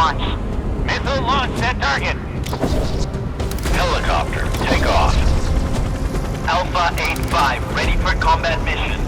watch. Missile launched at target. Helicopter, take off. Alpha 8-5, ready for combat mission.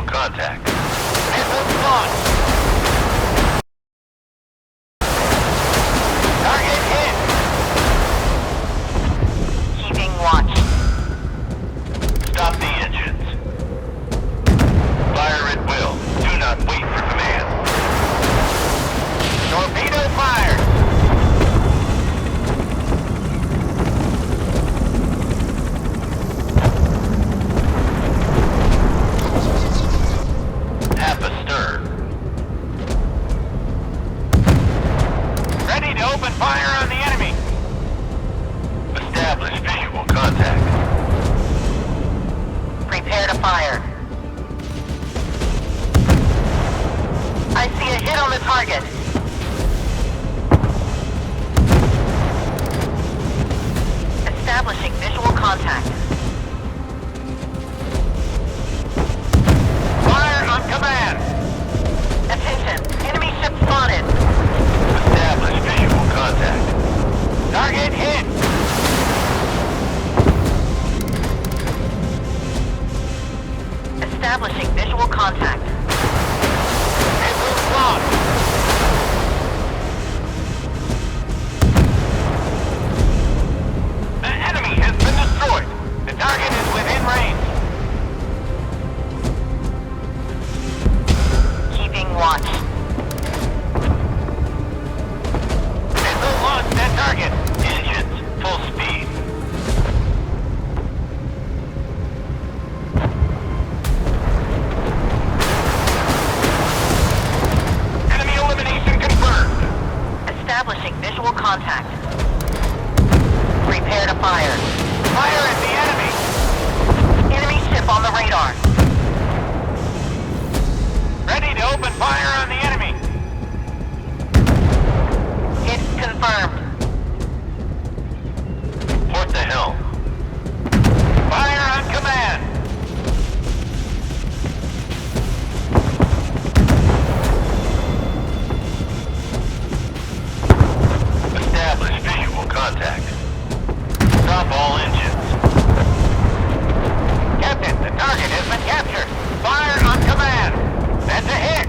Contact. Missile launched. Target hit. Keeping watch. Stop the engines. Fire at will. Do not wait for command. Torpedo fired. Half astern. Ready to open fire on the enemy. Establish visual contact. Prepare to fire. I see a hit on the target. Establishing visual contact. Fire on command. Attention, enemy ship spotted. Establish visual contact. Target hit. Establishing visual contact. Missile launched. The enemy has been destroyed. The target is within range. Keeping watch. Missile launched at target. Engines, full speed. Enemy elimination confirmed. Establishing visual contact. Prepare to fire. Fire at the enemy. Enemy ship on the radar. Ready to open fire on the enemy. Hit confirmed. Port the helm. Fire on command. Establish visual contact. Stop all engines. Captain, the target has been captured. Fire on command. That's a hit.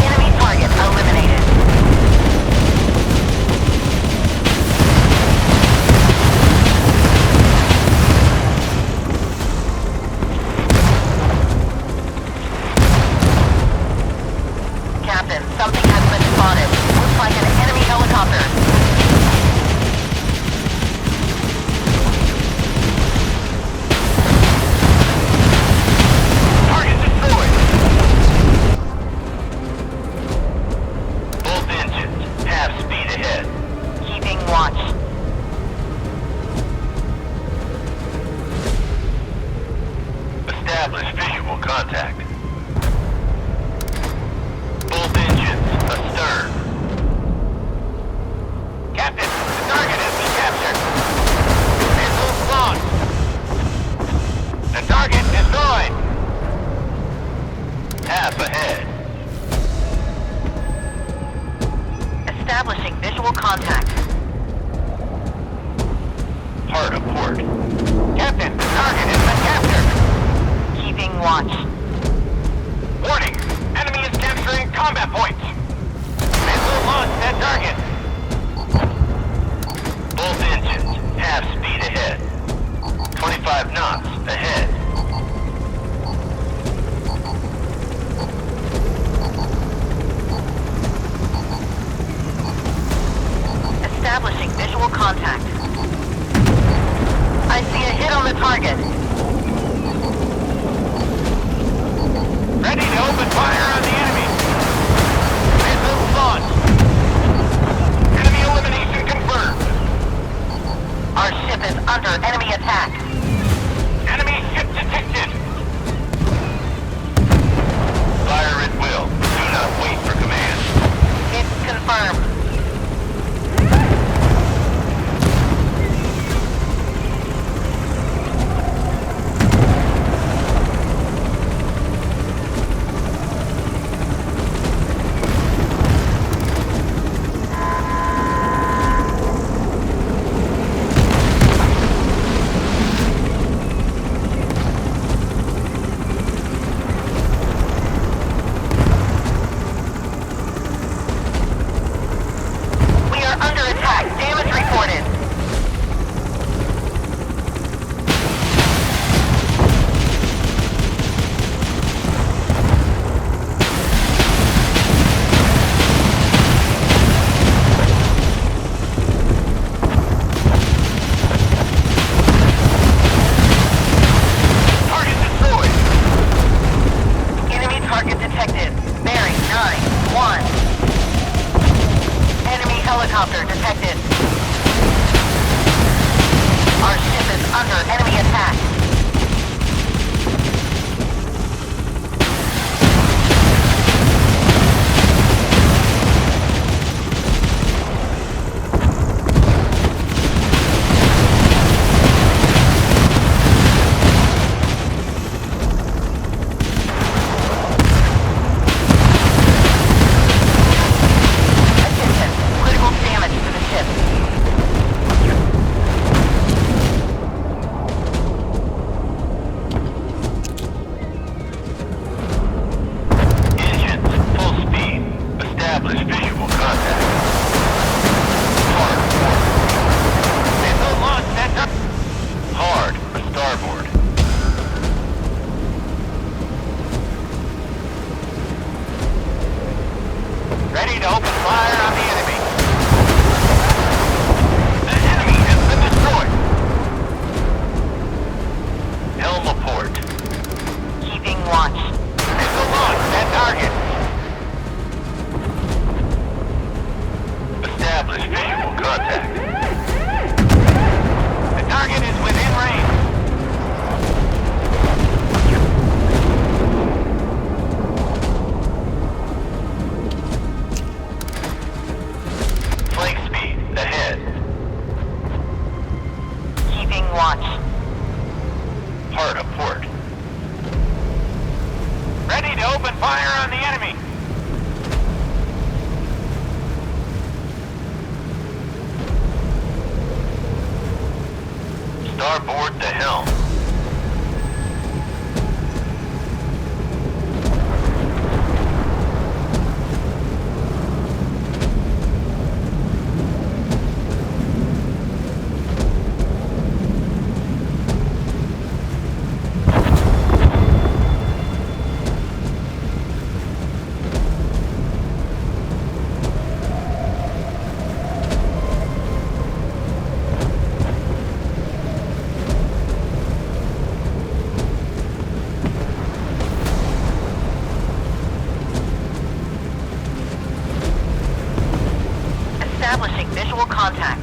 Enemy target eliminated. Captain, something has been spotted. Looks like an enemy helicopter. Target destroyed. Both engines, half speed ahead. Keeping watch. Establish visual contact. Both engines, astern. Captain, the target has been captured. Missiles launched. The target destroyed. Half ahead. Establishing visual contact. Hard a port. Captain, the target has been captured. target. Ready to open fire on the enemy. Missile launched. Enemy elimination confirmed. Our ship is under enemy attack. Enemy ship detected. Fire at will. Do not wait for command. It's confirmed. We are under attack. Damage reported. Target destroyed. Enemy target detected. Bearing 9-1. Enemy helicopter detected. Our ship is under enemy attack. Attention, critical damage to the ship. Engines full speed. Establish visual contact. Hard port. Missile launch center. Hard for starboard. Ready to open fire on the enemy. The enemy has been destroyed. Helm a port. Keeping watch. Missile launch at target. Establish visual contact. The target is within range. Flank speed ahead. Keeping watch. Hard a port. Ready to open fire on the enemy. Starboard to helm. Establishing visual contact.